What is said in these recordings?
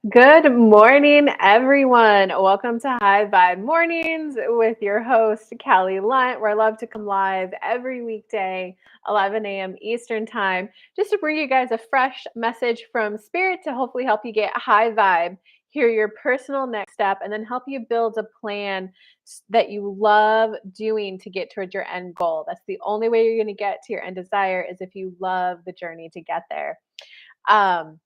Good morning, everyone. Welcome to High Vibe Mornings with your host, Callie Lunt, where I love to come live every weekday, 11 a.m. Eastern Time, just to bring you guys a fresh message from Spirit to hopefully help you get high vibe, hear your personal next step, and then help you build a plan that you love doing to get towards your end goal. That's the only way you're going to get to your end desire is if you love the journey to get there. Um,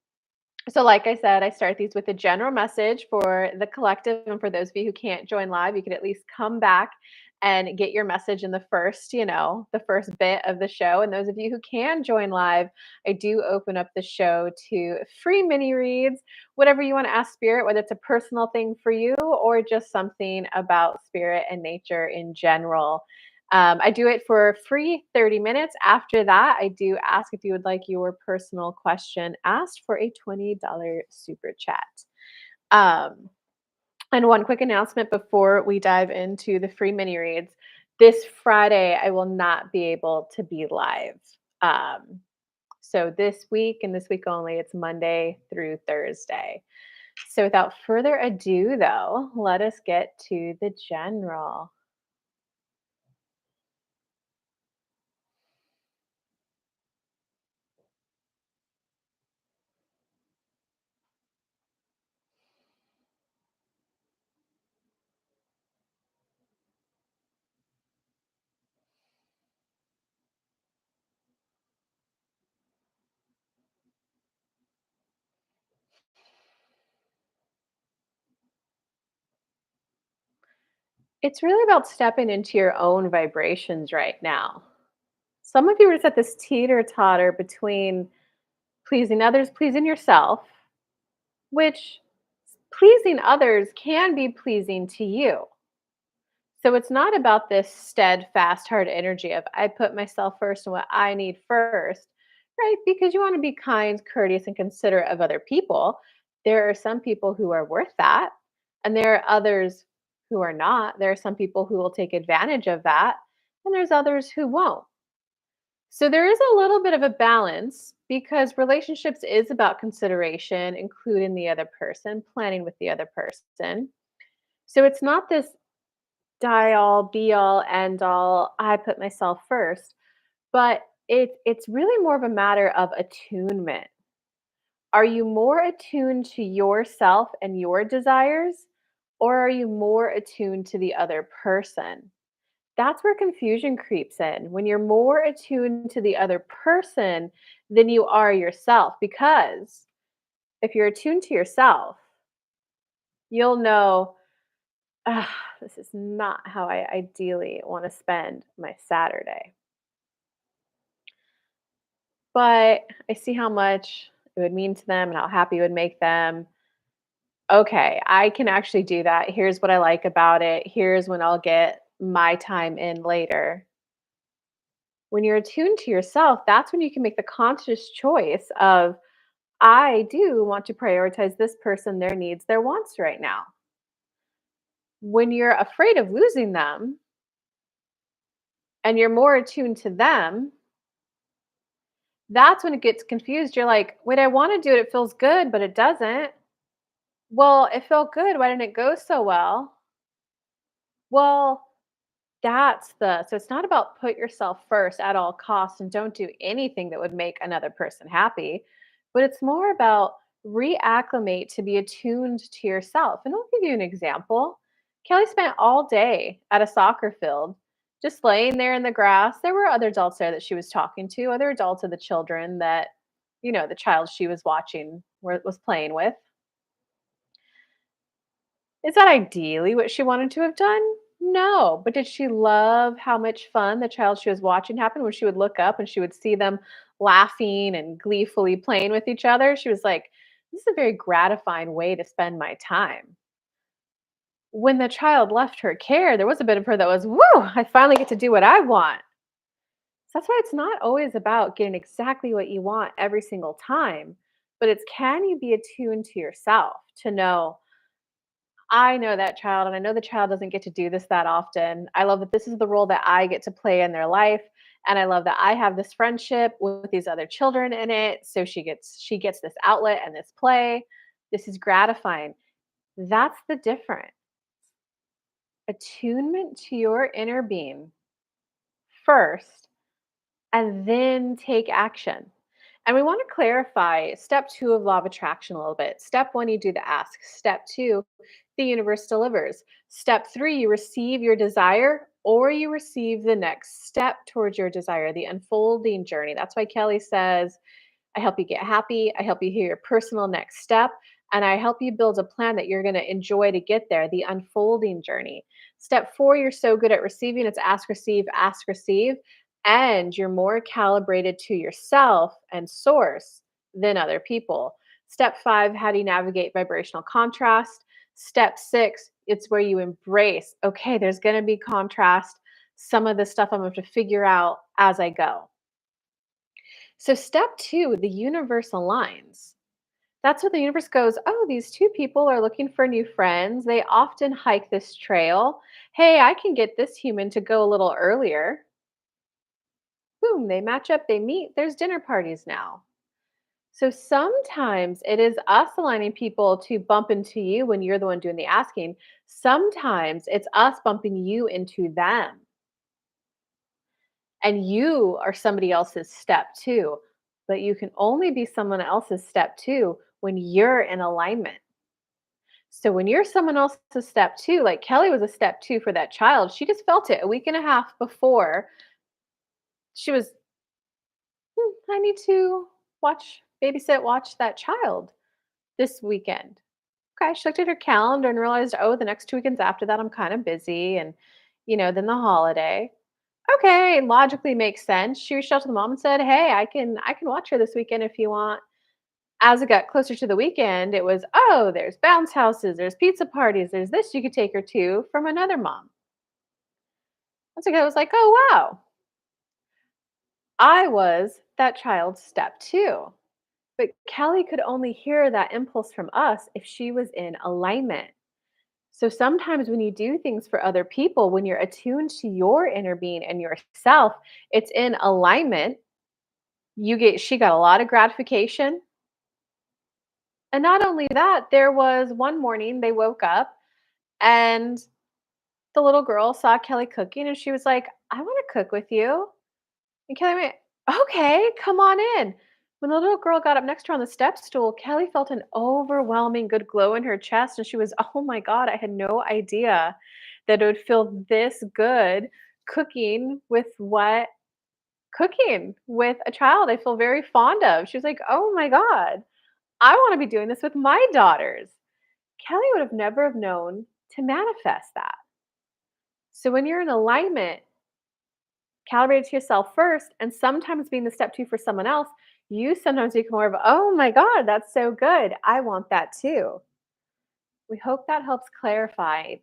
so, like I said, I start these with a general message for the collective. And for those of you who can't join live, you could at least come back and get your message in the first bit of the show. And those of you who can join live, I do open up the show to free mini reads, whatever you want to ask Spirit, whether it's a personal thing for you or just something about spirit and nature in general. I do it for free 30 minutes. After that, I do ask if you would like your personal question asked for a $20 super chat. Um, and one quick announcement before we dive into the free mini reads. This Friday, I will not be able to be live. So this week and this week only, it's Monday through Thursday. So without further ado, though, let us get to the general. It's really about stepping into your own vibrations right now. Some of you are just at this teeter totter between pleasing others, pleasing yourself, which pleasing others can be pleasing to you. So it's not about this steadfast, hard energy of I put myself first and what I need first, right? Because you want to be kind, courteous, and considerate of other people. There are some people who are worth that, and there are others who are not. There are some people who will take advantage of that, and there's others who won't. So there is a little bit of a balance because relationships is about consideration, including the other person, planning with the other person. So it's not this die all, be all, end all, I put myself first, but it's really more of a matter of attunement. Are you more attuned to yourself and your desires, or are you more attuned to the other person? That's where confusion creeps in. When you're more attuned to the other person than you are yourself, because if you're attuned to yourself, you'll know, ah, this is not how I ideally want to spend my Saturday. But I see how much it would mean to them and how happy it would make them. Okay, I can actually do that. Here's what I like about it. Here's when I'll get my time in later. When you're attuned to yourself, that's when you can make the conscious choice of, I do want to prioritize this person, their needs, their wants right now. When you're afraid of losing them and you're more attuned to them, that's when it gets confused. You're like, wait, I want to do it. It feels good, but it doesn't. Well, it felt good. Why didn't it go so well? Well, so it's not about put yourself first at all costs and don't do anything that would make another person happy, but it's more about reacclimate to be attuned to yourself. And I'll give you an example. Kelly spent all day at a soccer field, just laying there in the grass. There were other adults there that she was talking to, other adults of the children that, the child she was watching was playing with. Is that ideally what she wanted to have done? No. But did she love how much fun the child she was watching happened when she would look up and she would see them laughing and gleefully playing with each other? She was like, this is a very gratifying way to spend my time. When the child left her care, there was a bit of her that was, woo, I finally get to do what I want. So that's why it's not always about getting exactly what you want every single time, but it's can you be attuned to yourself to know I know that child, and I know the child doesn't get to do this that often. I love that this is the role that I get to play in their life, and I love that I have this friendship with these other children in it. So she gets this outlet and this play. This is gratifying. That's the difference. Attunement to your inner being first, and then take action. And we want to clarify step two of law of attraction a little bit. Step one, you do the ask. Step two, the universe delivers. Step three, you receive your desire or you receive the next step towards your desire, the unfolding journey. That's why Kelly says, I help you get happy. I help you hear your personal next step. And I help you build a plan that you're going to enjoy to get there, the unfolding journey. Step four, you're so good at receiving. It's ask, receive, ask, receive. And you're more calibrated to yourself and source than other people. Step five, how do you navigate vibrational contrast? Step six, it's where you embrace, okay, there's going to be contrast. Some of the stuff I'm going to have to figure out as I go. So, step two, the universe aligns. That's when the universe goes, oh, these two people are looking for new friends. They often hike this trail. Hey, I can get this human to go a little earlier. Boom, they match up, they meet. There's dinner parties now. So sometimes it is us aligning people to bump into you when you're the one doing the asking. Sometimes it's us bumping you into them, and you are somebody else's step two. But you can only be someone else's step two when you're in alignment. So when you're someone else's step two, like Kelly was a step two for that child, she just felt it a week and a half before. She was, I need to watch that child this weekend. Okay, she looked at her calendar and realized, oh, the next 2 weekends after that, I'm kind of busy. And, then the holiday. Okay, logically makes sense. She reached out to the mom and said, hey, I can watch her this weekend if you want. As it got closer to the weekend, it was, oh, there's bounce houses, there's pizza parties, there's this you could take her to from another mom. Once again, I was like, oh, wow, I was that child's step two. But Kelly could only hear that impulse from us if she was in alignment. So sometimes when you do things for other people, when you're attuned to your inner being and yourself, it's in alignment. She got a lot of gratification. And not only that, there was one morning they woke up and the little girl saw Kelly cooking and she was like, I want to cook with you. And Kelly went, okay, come on in. When the little girl got up next to her on the step stool, Kelly felt an overwhelming good glow in her chest. And she was, oh my God, I had no idea that it would feel this good cooking with what cooking with a child I feel very fond of. She was like, oh my God, I want to be doing this with my daughters. Kelly would have never have known to manifest that. So when you're in alignment, calibrated to yourself first, and sometimes being the step two for someone else, you sometimes become more of, oh my God, that's so good. I want that too. We hope that helps clarify.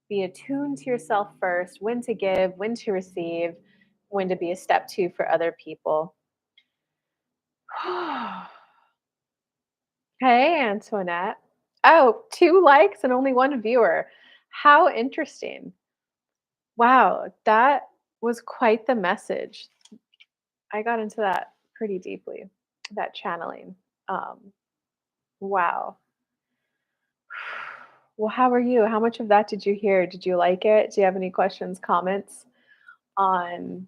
Be attuned to yourself first, when to give, when to receive, when to be a step two for other people. Hey, Antoinette. Oh, 2 likes and only one viewer. How interesting. Wow, that was quite the message. I got into that pretty deeply, that channeling. Um, wow. Well, how are you? How much of that did you hear? Did you like it? Do you have any questions, comments on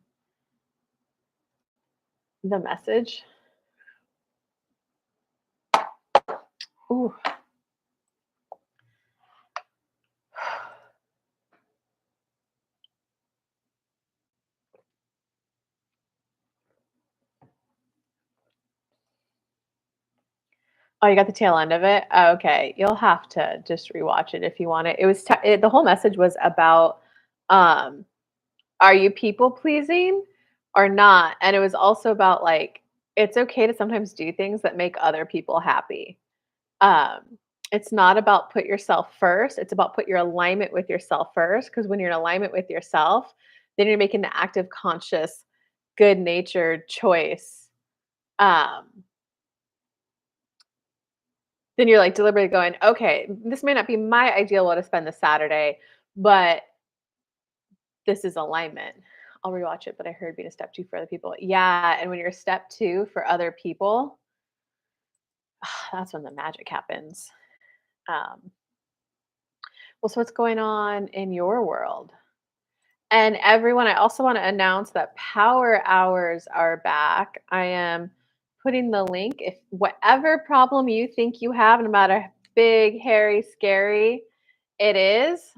the message? Ooh. Oh, you got the tail end of it? Oh, okay. You'll have to just rewatch it if you want it. The whole message was about um are you people pleasing or not? And it was also about like it's okay to sometimes do things that make other people happy. Um, it's not about put yourself first. It's about put your alignment with yourself first. Because when you're in alignment with yourself, then you're making the active, conscious, good natured choice. Um, then you're like deliberately going, okay, this may not be my ideal way to spend the Saturday, but this is alignment. I'll rewatch it, but I heard being a step two for other people. Yeah. And when you're a step two for other people, that's when the magic happens. Um, well, so what's going on in your world? And everyone, I also want to announce that power hours are back. I am putting the link. If whatever problem you think you have, no matter how big, hairy, scary it is,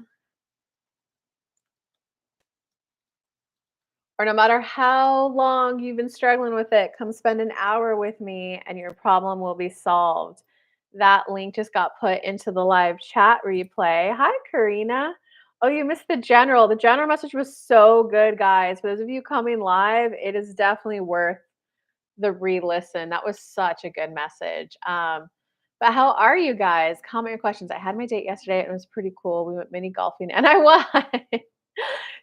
or no matter how long you've been struggling with it, come spend an hour with me and your problem will be solved. That link just got put into the live chat replay. Hi, Karina. Oh, you missed the general. The general message was so good, guys. For those of you coming live, it is definitely worth the re-listen. That was such a good message. But how are you guys? Comment your questions. I had my date yesterday. It was pretty cool. We went mini golfing and I won.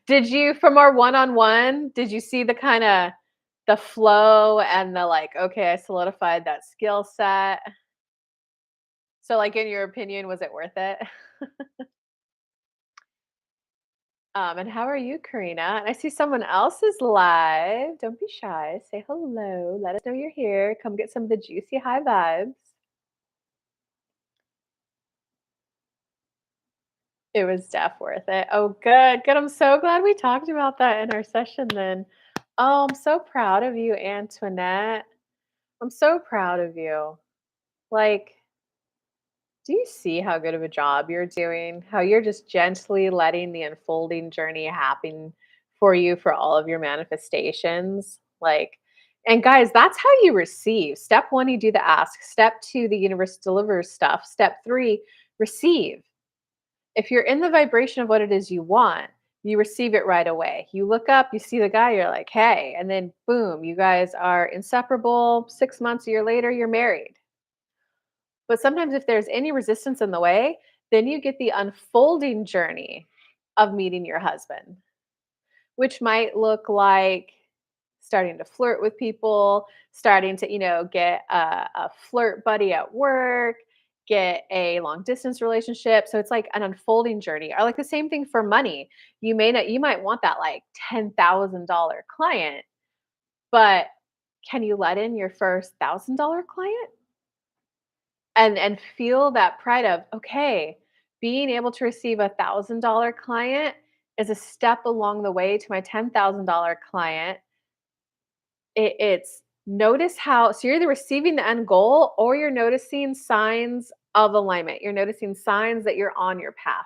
Did you from our one-on-one, did you see the kinda the flow and the, like, "Okay, I solidified that skill set." So, like, in your opinion, was it worth it? And how are you, Karina? And I see someone else is live. Don't be shy. Say hello. Let us know you're here. Come get some of the juicy high vibes. It was def worth it. Oh, good, good. I'm so glad we talked about that in our session then. Oh, I'm so proud of you, Antoinette. I'm so proud of you. Like, do you see how good of a job you're doing? How you're just gently letting the unfolding journey happen for you for all of your manifestations? Like, and guys, that's how you receive. Step one, you do the ask. Step two, the universe delivers stuff. Step three, receive. If you're in the vibration of what it is you want, you receive it right away. You look up, you see the guy, you're like, hey, and then boom, you guys are inseparable. 6 months, a year later, you're married. But sometimes if there's any resistance in the way, then you get the unfolding journey of meeting your husband, which might look like starting to flirt with people, starting to, get a flirt buddy at work, get a long distance relationship. So it's like an unfolding journey. Or like the same thing for money. You might want that like $10,000 client, but can you let in your first $1,000 client? And feel that pride of, okay, being able to receive $1,000 client is a step along the way to my $10,000 client. It's notice how, so you're either receiving the end goal or you're noticing signs of alignment. You're noticing signs that you're on your path.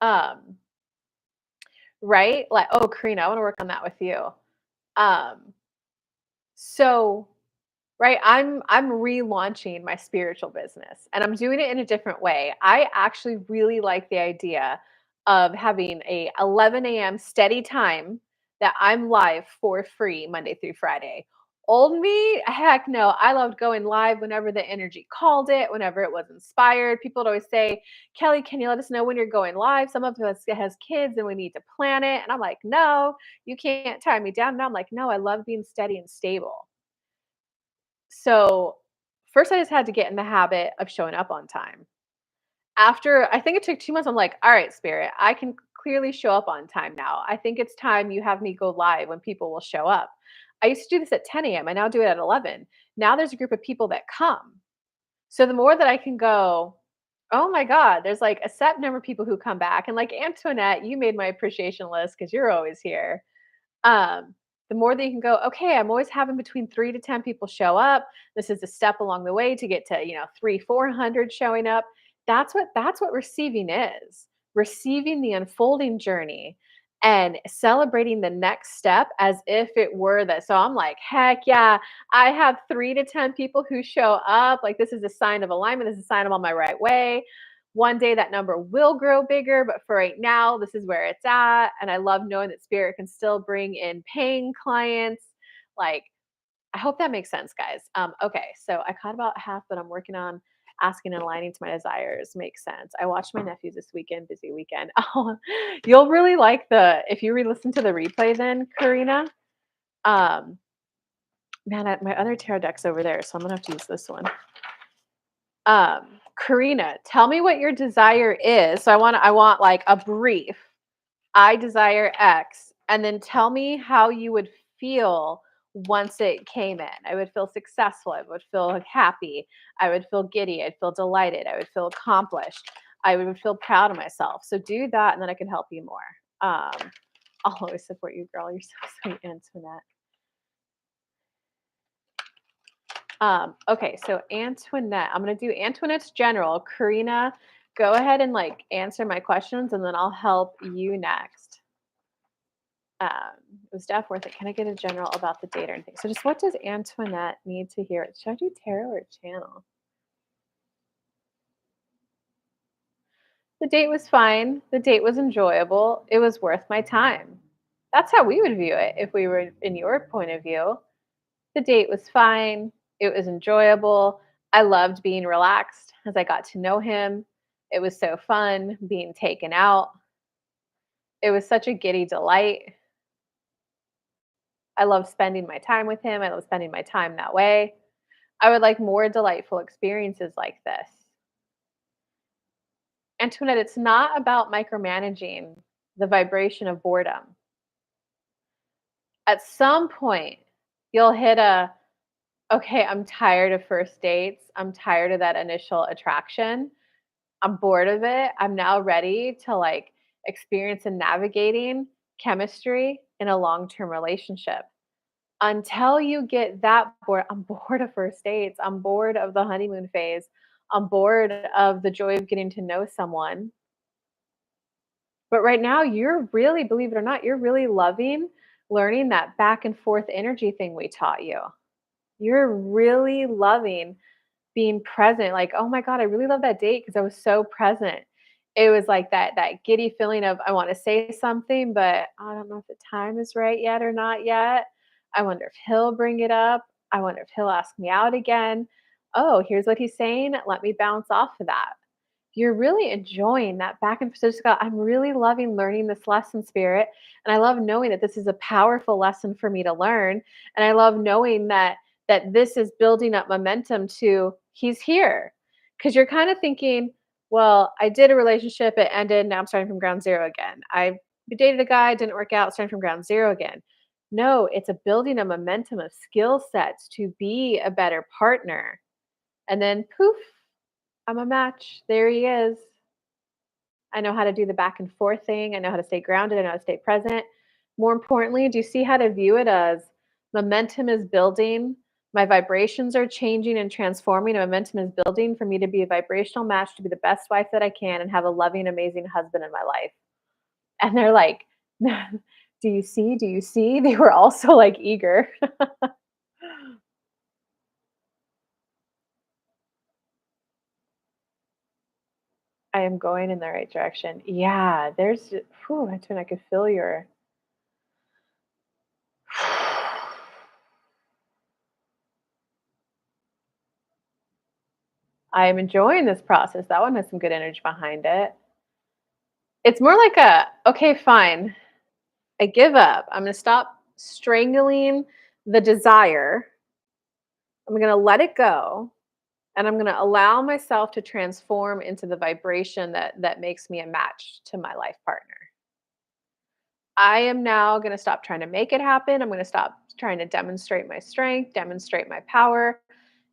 Um, right? Like, oh, Karina, I want to work on that with you. Um, so Right, I'm relaunching my spiritual business, and I'm doing it in a different way. I actually really like the idea of having a 11 a.m. steady time that I'm live for free Monday through Friday. Old me, heck no, I loved going live whenever the energy called it, whenever it was inspired. People would always say, "Kelly, can you let us know when you're going live? Some of us has kids and we need to plan it." And I'm like, "No, you can't tie me down." And I'm like, "No, I love being steady and stable." So, first I just had to get in the habit of showing up on time. After I think it took 2 months, I'm like, "All right, spirit, I can clearly show up on time now. I think it's time you have me go live when people will show up." I used to do this at 10 a.m. I now do it at 11. Now there's a group of people that come. So the more that I can go, "Oh my god, there's like a set number of people who come back." And like Antoinette, you made my appreciation list because you're always here. um, the more that you can go, okay, I'm always having between 3 to 10 people show up. This is a step along the way to get to, 300, 400 showing up. That's what receiving is. Receiving the unfolding journey and celebrating the next step as if it were that. So I'm like, heck yeah, I have 3 to 10 people who show up. Like this is a sign of alignment. This is a sign I'm on my right way. One day that number will grow bigger, but for right now, this is where it's at. And I love knowing that spirit can still bring in paying clients. Like, I hope that makes sense, guys. Okay, so I caught about half, but I'm working on asking and aligning to my desires. Makes sense. I watched my nephews this weekend, busy weekend. Oh, you'll really like if you re-listen to the replay then, Karina. Um, man, my other tarot deck's over there, so I'm gonna have to use this one. Karina, tell me what your desire is. So I want like a brief. I desire X, and then tell me how you would feel once it came in. I would feel successful. I would feel like, happy. I would feel giddy. I'd feel delighted. I would feel accomplished. I would feel proud of myself. So do that, and then I can help you more. I'll always support you, girl. You're so sweet, Antoinette. Okay, so Antoinette, I'm gonna do Antoinette's general. Karina, go ahead and like answer my questions, and then I'll help you next. It was Steph worth it. Can I get a general about the date or anything? So just what does Antoinette need to hear? Should I do tarot or channel? The date was fine. The date was enjoyable. It was worth my time. That's how we would view it if we were in your point of view. The date was fine. It was enjoyable. I loved being relaxed as I got to know him. It was so fun being taken out. It was such a giddy delight. I love spending my time with him. I love spending my time that way. I would like more delightful experiences like this. Antoinette, it's not about micromanaging the vibration of boredom. At some point, you'll hit a, okay, I'm tired of first dates. I'm tired of that initial attraction. I'm bored of it. I'm now ready to like experience and navigating chemistry in a long-term relationship. Until you get that bored, I'm bored of first dates. I'm bored of the honeymoon phase. I'm bored of the joy of getting to know someone. But right now, you're really, believe it or not, you're really loving learning that back and forth energy thing we taught you. You're really loving being present, like, "Oh my god, I really love that date because I was so present." It was like that giddy feeling of, "I wanna say something, but I don't know if the time is right yet or not yet. I wonder if he'll bring it up. I wonder if he'll ask me out again. Oh, here's what he's saying. Let me bounce off of that." You're really enjoying that back and forth. I'm really loving learning this lesson, Spirit, and I love knowing that this is a powerful lesson for me to learn, and I love knowing that this is building up momentum to he's here. Because you're kind of thinking, well, I did a relationship, it ended, now I'm starting from ground zero again. I dated a guy, didn't work out, starting from ground zero again. No, it's a building a momentum of skill sets to be a better partner. And then poof, I'm a match. There he is. I know how to do the back and forth thing. I know how to stay grounded. I know how to stay present. More importantly, do you see how to view it as momentum is building? My vibrations are changing and transforming. And momentum is building for me to be a vibrational match, to be the best wife that I can, and have a loving, amazing husband in my life. And they're like, do you see? Do you see? They were also like eager. I am going in the right direction. Yeah, there's, whew, that's when I could feel your. I am enjoying this process. That one has some good energy behind it. It's more like a, okay, fine. I give up. I'm going to stop strangling the desire. I'm going to let it go, and I'm going to allow myself to transform into the vibration that makes me a match to my life partner. I am now going to stop trying to make it happen. I'm going to stop trying to demonstrate my strength, demonstrate my power,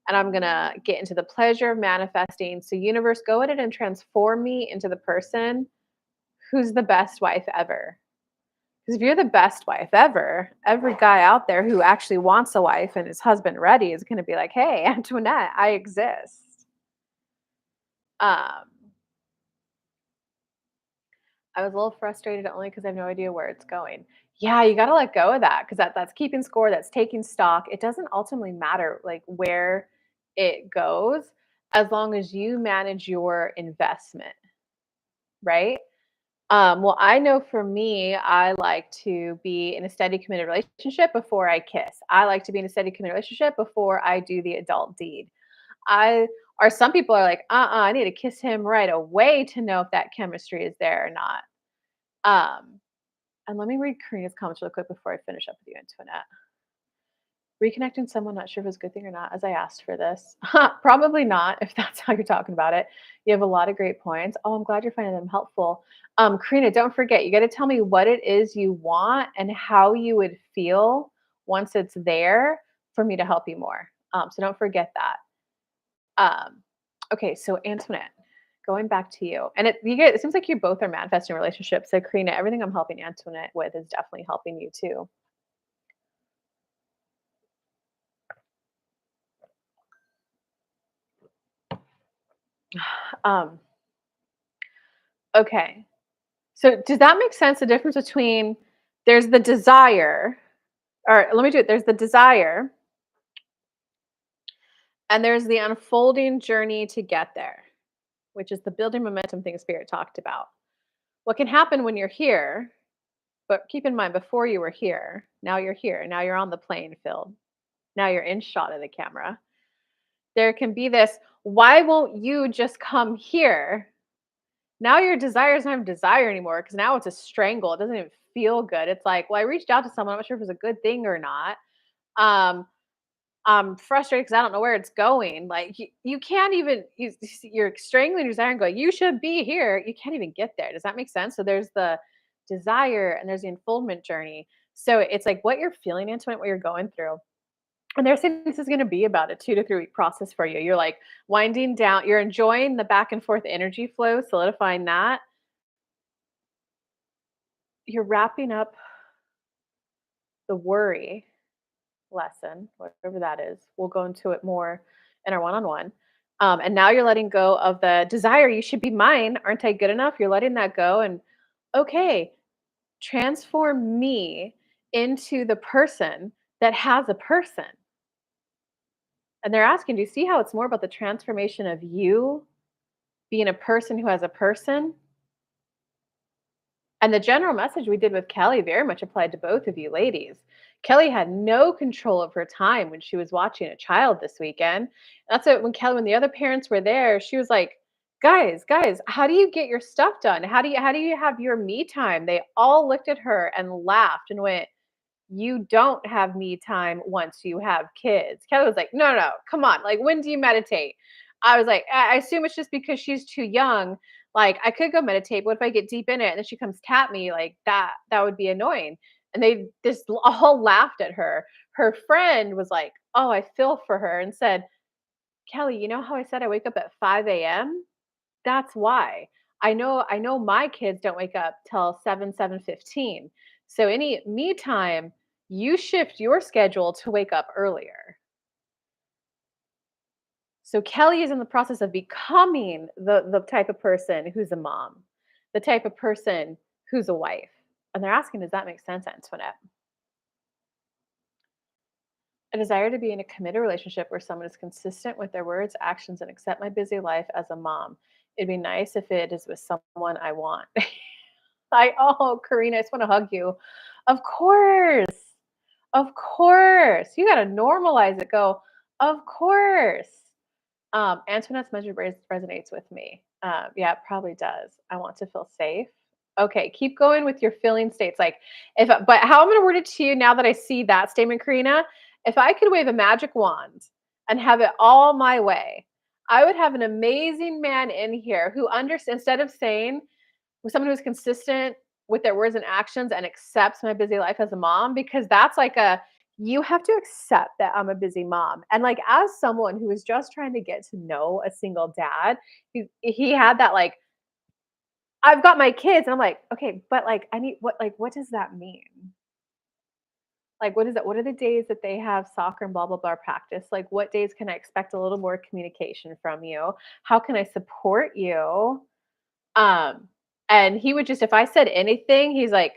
and I'm going to get into the pleasure of manifesting. So, universe, go ahead and transform me into the person who's the best wife ever. Because if you're the best wife ever, every guy out there who actually wants a wife and is husband ready is going to be like, hey, Antoinette, I exist. Um, I was a little frustrated only because I have no idea where it's going. Yeah, you got to let go of that because that's keeping score, that's taking stock. It doesn't ultimately matter like where it goes as long as you manage your investment, right? Well, I know for me, I like to be in a steady, committed relationship before I kiss. I like to be in a steady, committed relationship before I do the adult deed. I or some people are like, I need to kiss him right away to know if that chemistry is there or not. Um, and let me read Karina's comments real quick before I finish up with you, Antoinette. Reconnecting someone, not sure if it's a good thing or not, as I asked for this. Probably not, if that's how you're talking about it. You have a lot of great points. Oh, I'm glad you're finding them helpful. Karina, don't forget, you got to tell me what it is you want and how you would feel once it's there for me to help you more. So don't forget that. Um, okay, so Antoinette, going back to you, and it seems like you both are manifesting relationships. So Karina, everything I'm helping Antoinette with is definitely helping you too. Um, okay, so does that make sense? The difference between there's the desire, or let me do it. There's the desire, and there's the unfolding journey to get there, which is the building momentum thing Spirit talked about. What can happen when you're here, but keep in mind before you were here, now you're here, now you're on the playing field, now you're in shot of the camera. There can be this, why won't you just come here? Now your desire is not even desire anymore because now it's a strangle. It doesn't even feel good. It's like, well, I reached out to someone. I'm not sure if it's a good thing or not. Um, I'm frustrated because I don't know where it's going. Like you can't even you're strangling your desire and go, you should be here. You can't even get there. Does that make sense? So there's the desire and there's the unfoldment journey. So it's like what you're feeling into it, what you're going through. And they're saying this is going to be about a 2 to 3 week process for you. You're like winding down, you're enjoying the back and forth energy flow, solidifying that. You're wrapping up the worry lesson, whatever that is. We'll go into it more in our one on one. And now you're letting go of the desire, you should be mine. Aren't I good enough? You're letting that go. And okay, transform me into the person that has a person. And they're asking, do you see how it's more about the transformation of you being a person who has a person? And the general message we did with Kelly very much applied to both of you ladies. Kelly had no control of her time when she was watching a child this weekend. That's it. When the other parents were there, she was like, guys, how do you get your stuff done? How do you have your me time? They all looked at her and laughed and went, you don't have me time once you have kids. Kelly was like, no, come on. Like, when do you meditate? I was like, I assume it's just because she's too young. Like, I could go meditate. What if I get deep in it and then she comes tap me? Like that would be annoying. And they just all laughed at her. Her friend was like, oh, I feel for her and said, Kelly, you know how I said I wake up at 5 a.m.? That's why. I know my kids don't wake up till 7:15. So any me time, you shift your schedule to wake up earlier. So Kelly is in the process of becoming the type of person who's a mom, the type of person who's a wife. And they're asking, does that make sense, Antoinette? A desire to be in a committed relationship where someone is consistent with their words, actions, and accept my busy life as a mom. It'd be nice if it is with someone I want. Oh, Karina, I just want to hug you. Of course. Of course. You got to normalize it. Go, of course. Antoinette's measure resonates with me. Yeah, it probably does. I want to feel safe. Okay, keep going with your feeling states. Like, but how I'm going to word it to you now that I see that statement, Karina. If I could wave a magic wand and have it all my way, I would have an amazing man in here who understands. Instead of saying, with someone who's consistent with their words and actions and accepts my busy life as a mom, because that's like a, you have to accept that I'm a busy mom. And like as someone who was just trying to get to know a single dad, he had that like, I've got my kids and I'm like, okay, but like I need what does that mean? Like what is that? What are the days that they have soccer and blah blah blah practice? Like what days can I expect a little more communication from you? How can I support you? Um and he would just, if I said anything, he's like,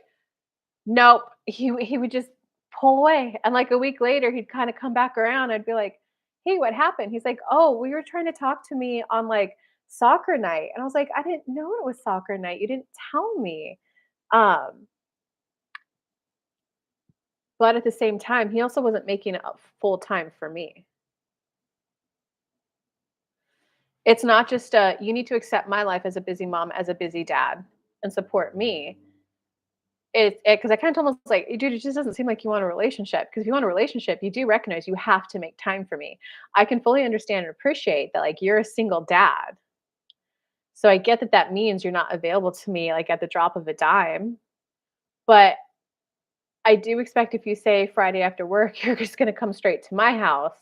nope. He would just pull away, and, like, a week later, he'd kinda come back around, I'd be like, "Hey, what happened?" He's like, "Oh, we were trying to talk to me on, like, soccer night." And I was like, "I didn't know it was soccer night, you didn't tell me." Um, but at the same time, he also wasn't making it up full time for me. It's not just a, "You need to accept my life as a busy mom, as a busy dad, and support me." Because I kinda told him, I was like, "Dude, it just doesn't seem like you want a relationship. Because if you want a relationship, you do recognize you have to make time for me. I can fully understand and appreciate that, like, you're a single dad. So I get that that means you're not available to me, like, at the drop of a dime, but I do expect if you say Friday after work, you're just gonna come straight to my house,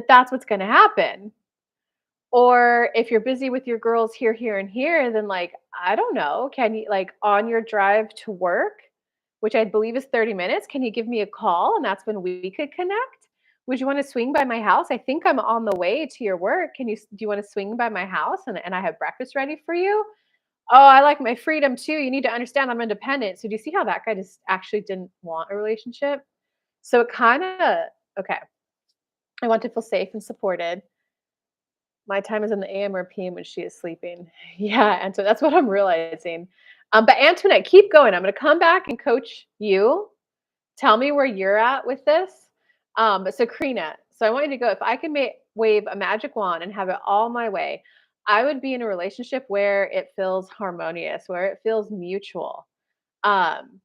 that's what's gonna happen. Or if you're busy with your girls here, here, and here, then like, I don't know, can you like on your drive to work, which I believe is 30 minutes, can you give me a call and that's when we could connect? Would you want to swing by my house? I think I'm on the way to your work. Do you want to swing by my house and I have breakfast ready for you? Oh, I like my freedom too. You need to understand I'm independent. So do you see how that guy just actually didn't want a relationship? So it kind of okay. I want to feel safe and supported. My time is in the AM or PM when she is sleeping. Yeah, and so that's what I'm realizing. But Antoinette, keep going. I'm gonna come back and coach you. Tell me where you're at with this. But so Karina, so I want you to go. If I could wave a magic wand and have it all my way, I would be in a relationship where it feels harmonious, where it feels mutual. Um,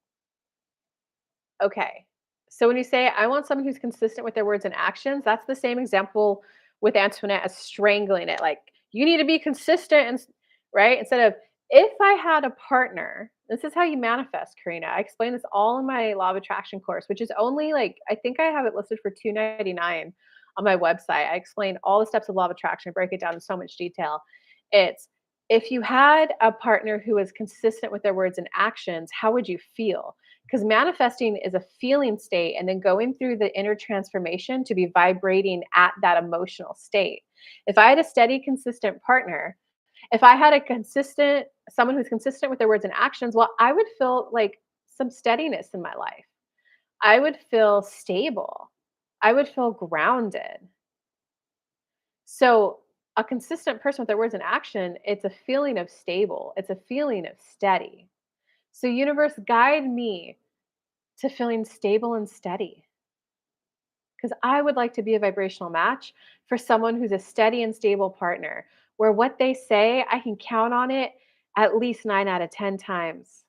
Okay. So when you say, I want someone who's consistent with their words and actions, that's the same example with Antoinette as strangling it. Like, you need to be consistent right? Instead of, if I had a partner, this is how you manifest, Karina. I explain this all in my law of attraction course, which is only like, I think I have it listed for $2.99 on my website. I explain all the steps of law of attraction, break it down in so much detail. It's, if you had a partner who is consistent with their words and actions, how would you feel? Because manifesting is a feeling state and then going through the inner transformation to be vibrating at that emotional state. If I had a steady, consistent partner, if I had someone who's consistent with their words and actions, well, I would feel like some steadiness in my life. I would feel stable. I would feel grounded. So, a consistent person with their words and action, it's a feeling of stable, it's a feeling of steady. So, universe, guide me to feeling stable and steady because I would like to be a vibrational match for someone who's a steady and stable partner where what they say, I can count on it at least 9 out of 10 times.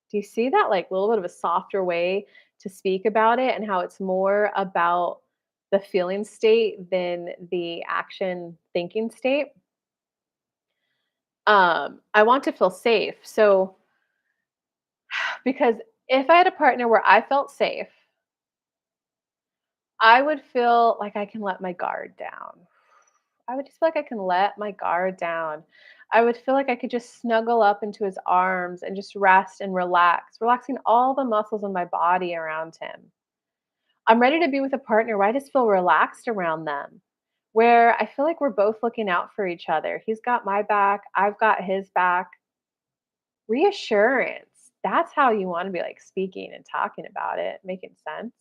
Do you see that like a little bit of a softer way to speak about it and how it's more about the feeling state than the action thinking state? I want to feel safe. So, because if I had a partner where I felt safe, I would feel like I can let my guard down. I would just feel like I can let my guard down. I would feel like I could just snuggle up into his arms and just rest and relax, relaxing all the muscles in my body around him. I'm ready to be with a partner where I just feel relaxed around them, where I feel like we're both looking out for each other. He's got my back, I've got his back. Reassurance. That's how you want to be like speaking and talking about it, making sense.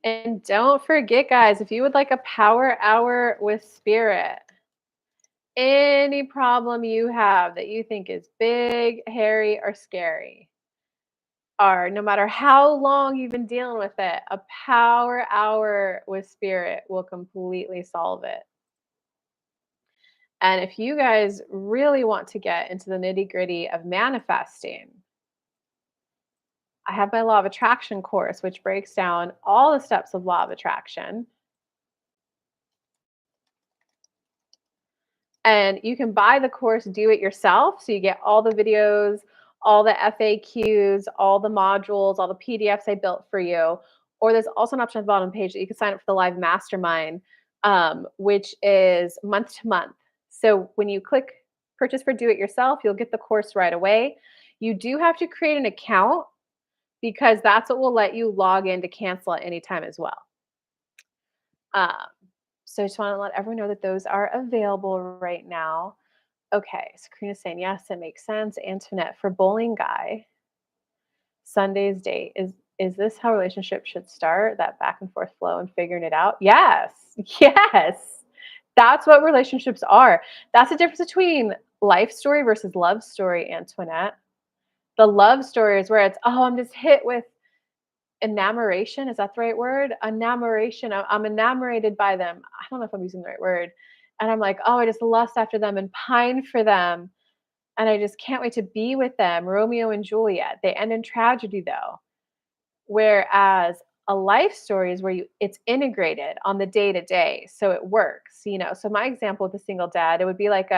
And don't forget, guys, if you would like a power hour with spirit, any problem you have that you think is big, hairy, or scary, or no matter how long you've been dealing with it, a power hour with spirit will completely solve it. And if you guys really want to get into the nitty gritty of manifesting, I have my law of attraction course, which breaks down all the steps of law of attraction. And you can buy the course, do it yourself. So you get all the videos, all the FAQs, all the modules, all the PDFs I built for you. Or there's also an option at the bottom page that you can sign up for the live mastermind, which is month to month. So when you click purchase for do it yourself, you'll get the course right away. You do have to create an account because that's what will let you log in to cancel at any time as well. Um, so I just want to let everyone know that those are available right now. Okay, so Karina's saying, yes, it makes sense. Antoinette, for bowling guy, Sunday's date. Is this how relationships should start? That back and forth flow and figuring it out? Yes. Yes. That's what relationships are. That's the difference between life story versus love story, Antoinette. The love story is where it's, oh, I'm just hit with enamoration. Is that the right word? Enamoration. I'm enamorated by them. I don't know if I'm using the right word. And I'm like, oh, I just lust after them and pine for them. And I just can't wait to be with them. Romeo and Juliet. They end in tragedy though. Whereas A life story is where it's integrated on the day to day, so it works, So my example with a single dad, it would be like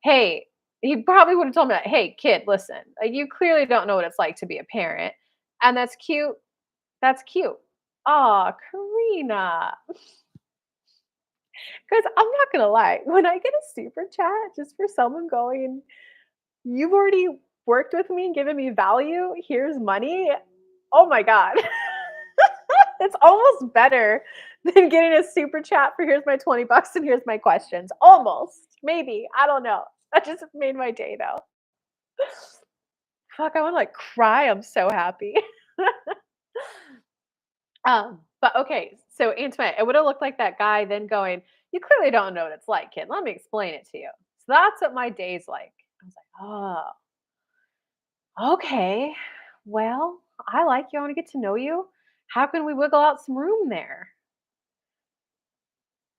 hey, he probably would have told me that, hey, kid, listen, like you clearly don't know what it's like to be a parent, and that's cute. That's cute. Aw, Karina. Because I'm not gonna lie, when I get a super chat just for someone going, you've already worked with me and given me value. Here's money. Oh my God. It's almost better than getting a super chat for here's my 20 bucks and here's my questions. Almost. Maybe. I don't know. That just made my day though. Fuck, I want to like cry. I'm so happy. But okay, so Antoinette, it would have looked like that guy then going, you clearly don't know what it's like, kid. Let me explain it to you. So that's what my day's like. I was like, oh, okay, well, I like you. I want to get to know you. How can we wiggle out some room there?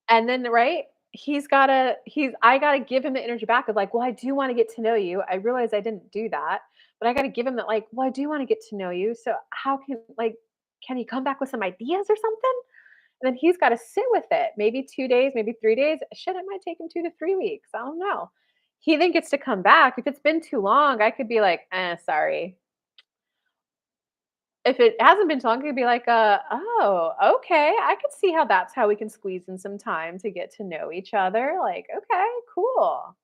And then, right, I gotta give him the energy back of like, well, I do want to get to know you. I realize I didn't do that, but I gotta give him that, like, well, I do want to get to know you. So how can you come back with some ideas or something? And then he's got to sit with it. Maybe 2 days, maybe 3 days. Shit, it might take him 2 to 3 weeks. I don't know. He then gets to come back. If it's been too long, I could be like, sorry. If it hasn't been too long, I could be like, oh, okay. I could see how that's how we can squeeze in some time to get to know each other. Like, okay, cool.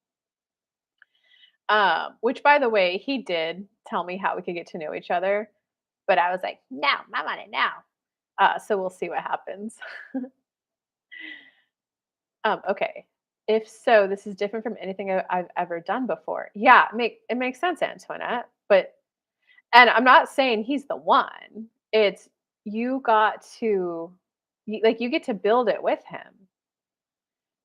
Which by the way, he did tell me how we could get to know each other, but I was like, no, I want it now. So we'll see what happens. Okay. If so, this is different from anything I've ever done before. Yeah, it makes sense, Antoinette. But and I'm not saying he's the one. It's you got to you get to build it with him,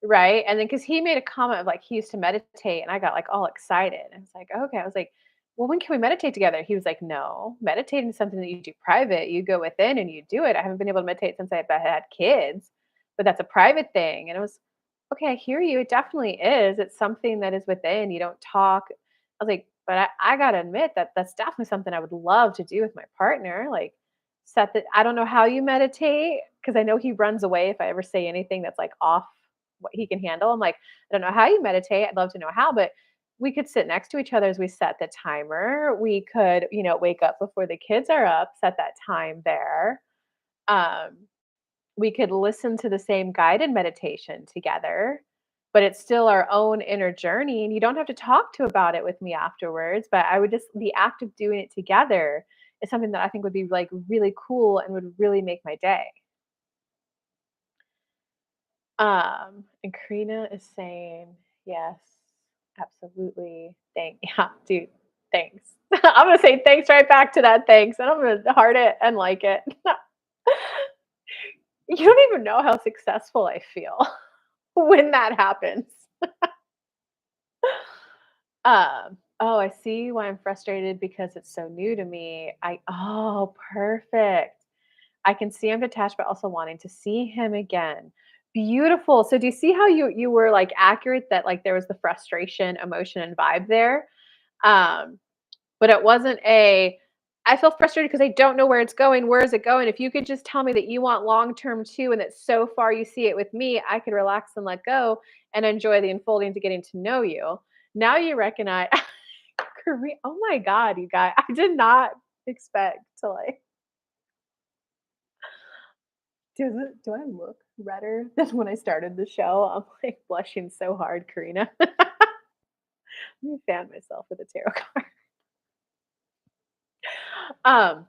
right? And then because he made a comment of like he used to meditate, and I got like all excited. I was like, okay. I was like, well, when can we meditate together? He was like, no, meditating is something that you do private. You go within and you do it. I haven't been able to meditate since I've had kids, but that's a private thing. And it was okay. I hear you. It definitely is. It's something that is within. You don't talk. I was like, but I gotta admit that that's definitely something I would love to do with my partner. Like, set that. I don't know how you meditate because I know he runs away if I ever say anything that's like off what he can handle. I'm like, I don't know how you meditate. I'd love to know how, but we could sit next to each other as we set the timer. We could, wake up before the kids are up, set that time there. Um, we could listen to the same guided meditation together, but it's still our own inner journey. And you don't have to talk to about it with me afterwards. But I would just the act of doing it together is something that I think would be like really cool and would really make my day. And Karina is saying, yes, absolutely. Yeah, dude, thanks. I'm gonna say thanks right back to that thanks, and I'm gonna heart it and like it. You don't even know how successful I feel when that happens. Oh, I see why I'm frustrated because it's so new to me. Oh, perfect. I can see I'm detached, but also wanting to see him again. Beautiful. So do you see how you were like accurate that like there was the frustration, emotion, and vibe there? Um, but it wasn't I feel frustrated because I don't know where it's going. Where is it going? If you could just tell me that you want long term too, and that so far you see it with me, I could relax and let go and enjoy the unfolding to getting to know you. Now you recognize, oh my God, you guys, I did not expect to like do I look redder than when I started the show? I'm, like, blushing so hard, Karina. Let me fan myself with a tarot card. Um,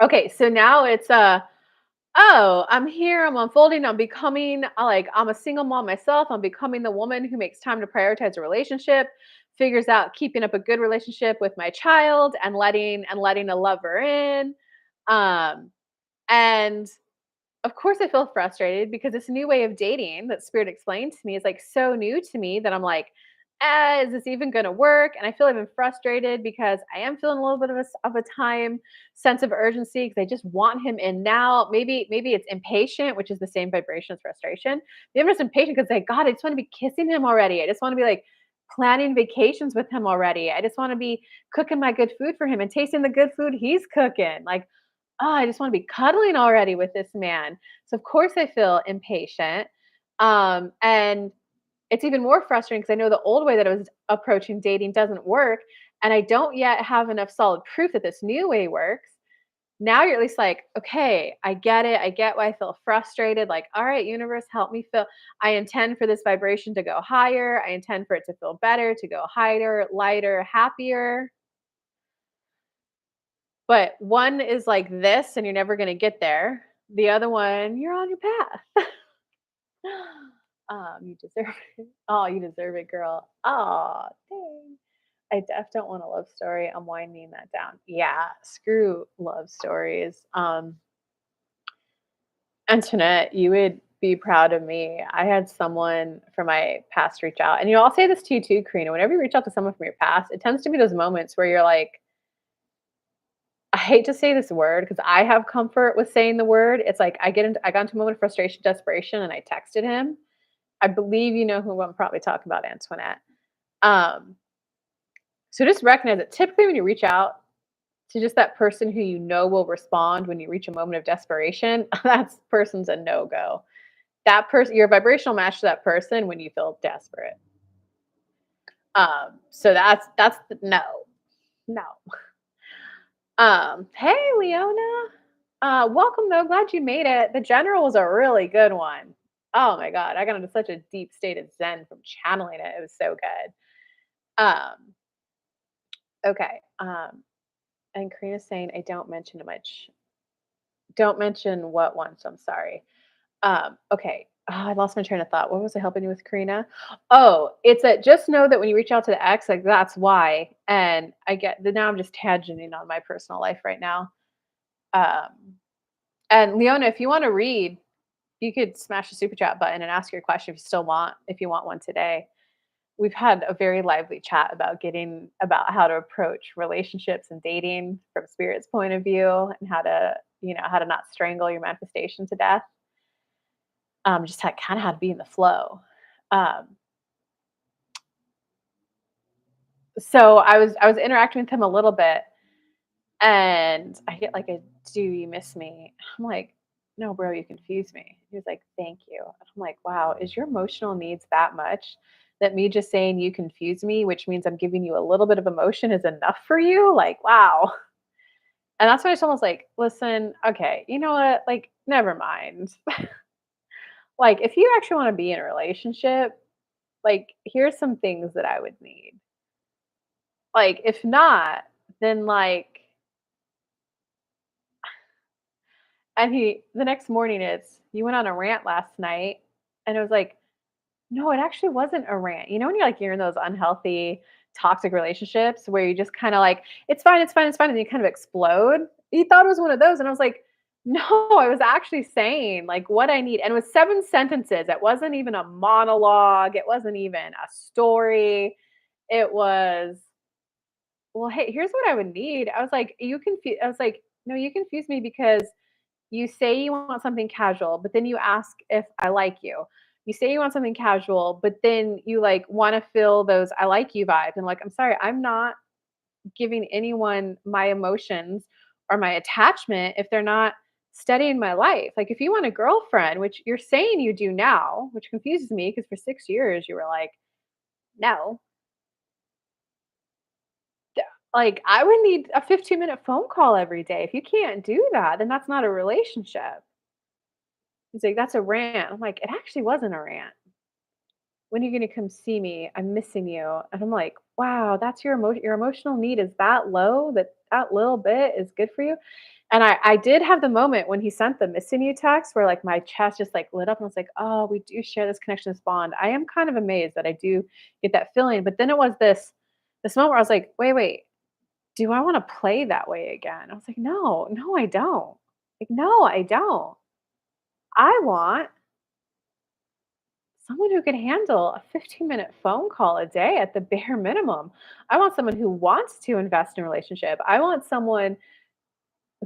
okay, so now it's, oh, I'm here, I'm unfolding, I'm becoming, I'm a single mom myself, I'm becoming the woman who makes time to prioritize a relationship, figures out keeping up a good relationship with my child and letting a lover in. Um, and of course, I feel frustrated because this new way of dating that Spirit explained to me is like so new to me that I'm like, is this even going to work? And I feel even frustrated because I am feeling a little bit of a time sense of urgency because I just want him in now. Maybe it's impatient, which is the same vibration as frustration. Maybe I'm just impatient because like God, I just want to be kissing him already. I just want to be like planning vacations with him already. I just want to be cooking my good food for him and tasting the good food he's cooking. Like oh, I just want to be cuddling already with this man. So of course I feel impatient. And it's even more frustrating because I know the old way that I was approaching dating doesn't work. And I don't yet have enough solid proof that this new way works. Now you're at least like, okay, I get it. I get why I feel frustrated. Like, all right, universe, help me feel. I intend for this vibration to go higher. I intend for it to feel better, to go higher, lighter, happier. But one is like this, and you're never going to get there. The other one, you're on your path. You deserve it. Oh, you deserve it, girl. Oh, dang. I def don't want a love story. I'm winding that down. Yeah, screw love stories. Antoinette, you would be proud of me. I had someone from my past reach out, and I'll say this to you too, Karina. Whenever you reach out to someone from your past, it tends to be those moments where you're like, I hate to say this word because I have comfort with saying the word. It's like I got into a moment of frustration, desperation, and I texted him. I believe you know who I'm probably talking about, Antoinette. Um, so just recognize that typically when you reach out to just that person who you know will respond when you reach a moment of desperation, that person's a no go. That person, you're a vibrational match to that person when you feel desperate. So that's the no, no. Hey Leona, welcome though. Glad you made it. The general was a really good one. Oh my god, I got into such a deep state of zen from channeling it. It was so good. Okay. And Karina's saying I don't mention much. Don't mention what once. I'm sorry. Okay. I lost my train of thought. What was I helping you with, Karina? Oh, it's a just know that when you reach out to the ex, like that's why. And I get the now I'm just tangenting on my personal life right now. Um, and Leona, if you want to read, you could smash the super chat button and ask your question if you want one today. We've had a very lively chat about how to approach relationships and dating from spirit's point of view and how to not strangle your manifestation to death. Just kind of how to be in the flow. Um, so I was interacting with him a little bit, and I get like a "Do you miss me?" I'm like, "No, bro, you confuse me." He was like, "Thank you." I'm like, "Wow, is your emotional needs that much that me just saying you confuse me, which means I'm giving you a little bit of emotion, is enough for you?" Like, wow. And that's when I told him, I was like, "Listen, okay, you know what? Like, never mind. Like, if you actually want to be in a relationship, like, here's some things that I would need. Like, if not, then like." And he the next morning it's, "You went on a rant last night." And it was like, "No, it actually wasn't a rant." You know when you're in those unhealthy, toxic relationships where you just kinda like, "It's fine, it's fine, it's fine," and you kind of explode? He thought it was one of those, and I was like, "No, I was actually saying, like, what I need." And it was 7 sentences. It wasn't even a monologue. It wasn't even a story. It was, "Well, hey, here's what I would need." I was like, I was like, "No, you confuse me because you say you want something casual, but then you ask if I like you. You say you want something casual, but then you like want to feel those I like you vibes." And like, I'm sorry, I'm not giving anyone my emotions or my attachment if they're not studying my life. Like, if you want a girlfriend, which you're saying you do now, which confuses me because for 6 years you were like, no, like I would need a 15-minute phone call every day. If you can't do that, then that's not a relationship. He's like, "That's a rant." I'm like, "It actually wasn't a rant. When are you gonna come see me? I'm missing you." And I'm like, "Wow, that's your emotional need is that low, that little bit is good for you?" And I did have the moment when he sent the missing you text where like my chest just like lit up and I was like, "Oh, we do share this connection, this bond." I am kind of amazed that I do get that feeling. But then it was this moment where I was like, "Wait, do I want to play that way again?" I was like, "No, no, I don't. Like, no, I don't. I want someone who can handle a 15-minute phone call a day at the bare minimum. I want someone who wants to invest in a relationship. I want someone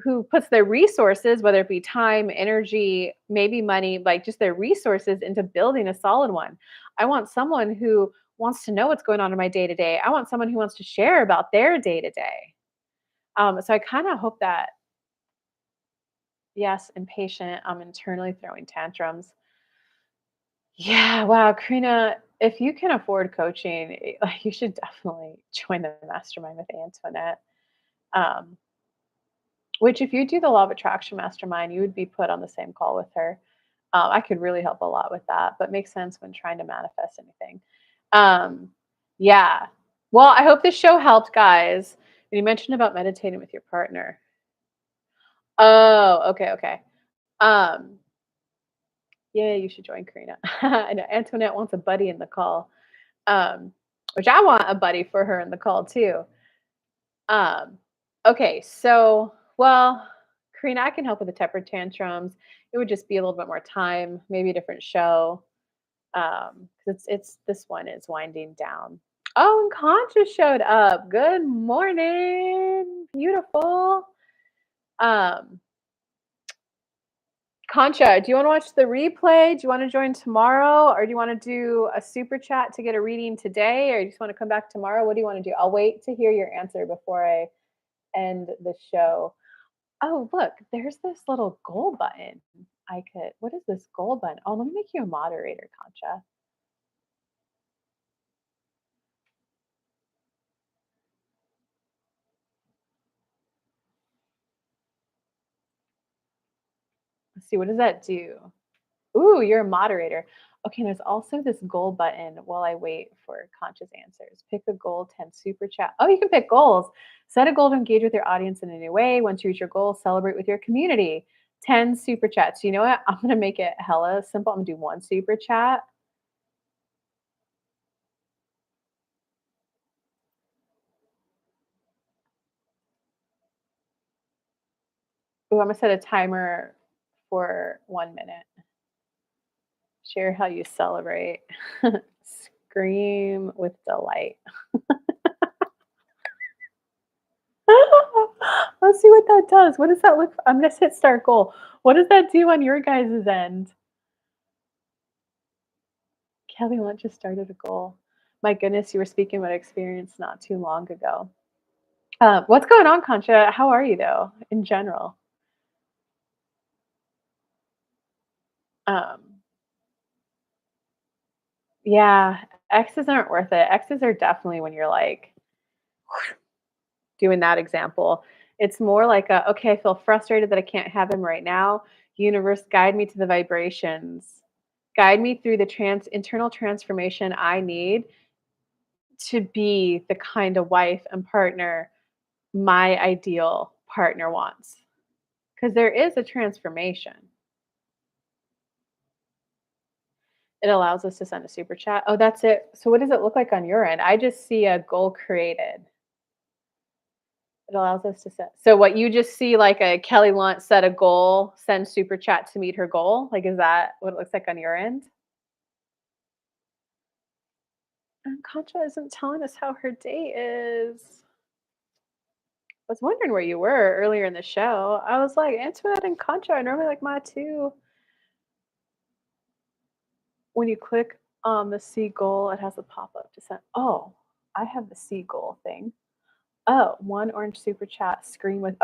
who puts their resources, whether it be time, energy, maybe money, like just their resources into building a solid one. I want someone who wants to know what's going on in my day to day. I want someone who wants to share about their day to day. So I kind of hope that Yes, impatient. I'm internally throwing tantrums. Yeah, wow, Karina, if you can afford coaching, like you should definitely join the mastermind with Antoinette. Um, which, if you do the law of attraction mastermind, you would be put on the same call with her. I could really help a lot with that, but makes sense when trying to manifest anything. Um, yeah. Well, I hope this show helped, guys. And you mentioned about meditating with your partner. Oh, okay, okay. Um, yeah, you should join Karina. I know Antoinette wants a buddy in the call, which I want a buddy for her in the call too. Um, okay, so well, Karina, I can help with the temper tantrums. It would just be a little bit more time, maybe a different show. 'Cause it's this one is winding down. Oh, and Concha showed up. Good morning. Beautiful. Um, Concha, do you want to watch the replay? Do you want to join tomorrow? Or do you want to do a super chat to get a reading today? Or you just want to come back tomorrow? What do you want to do? I'll wait to hear your answer before I end the show. Oh, look, there's this little goal button. I could, what is this goal button? Oh, let me make you a moderator, Concha. Let's see, what does that do? Ooh, you're a moderator. Okay, there's also this goal button while I wait for Concha's answers. Pick a goal, 10 super chat. Oh, you can pick goals. Set a goal to engage with your audience in a new way. Once you reach your goal, celebrate with your community. 10 super chats. You know what? I'm going to make it hella simple. I'm going to do one super chat. Ooh, I'm going to set a timer for 1 minute. Share how you celebrate. Scream with delight. Let's see what that does. What does that look I'm gonna hit start goal. What does that do on your guys' end? Kelly Lunt just started a goal. My goodness, you were speaking about experience not too long ago. What's going on, Concha? How are you though, in general? Um, yeah, X's aren't worth it. X's are definitely when you're like doing that example. It's more like a, okay, I feel frustrated that I can't have him right now. Universe, guide me to the vibrations. Guide me through the internal transformation I need to be the kind of wife and partner my ideal partner wants. Because there is a transformation. It allows us to send a super chat. Oh, that's it. So, what does it look like on your end? I just see a goal created. It allows us to set. So, what you just see, like a Kelly Lunt set a goal, send super chat to meet her goal. Like, is that what it looks like on your end? And Concha isn't telling us how her day is. I was wondering where you were earlier in the show. I was like, Antoinette and Concha are normally like my two. When you click on the see goal, it has a pop up to send. Oh, I have the see goal thing. Oh, one orange super chat. Scream with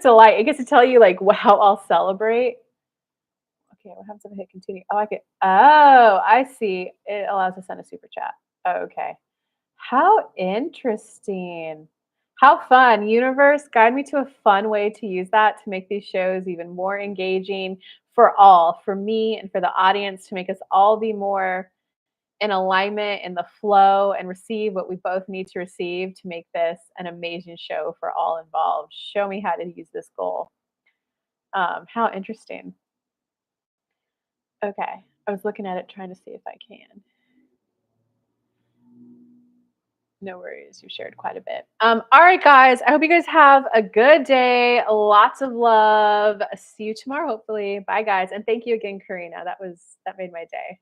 delight. It gets to tell you like how I'll celebrate. Okay, what happens if I hit continue? Oh, I get. Oh, I see. It allows to send a super chat. Okay. How interesting. How fun. Universe, guide me to a fun way to use that to make these shows even more engaging for all, for me and for the audience, to make us all be more in alignment in the flow and receive what we both need to receive to make this an amazing show for all involved. Show me how to use this goal. How interesting. Okay. I was looking at it trying to see if I can. No worries. You shared quite a bit. All right, guys. I hope you guys have a good day. Lots of love. See you tomorrow, hopefully. Bye, guys. And thank you again, Karina. That made my day.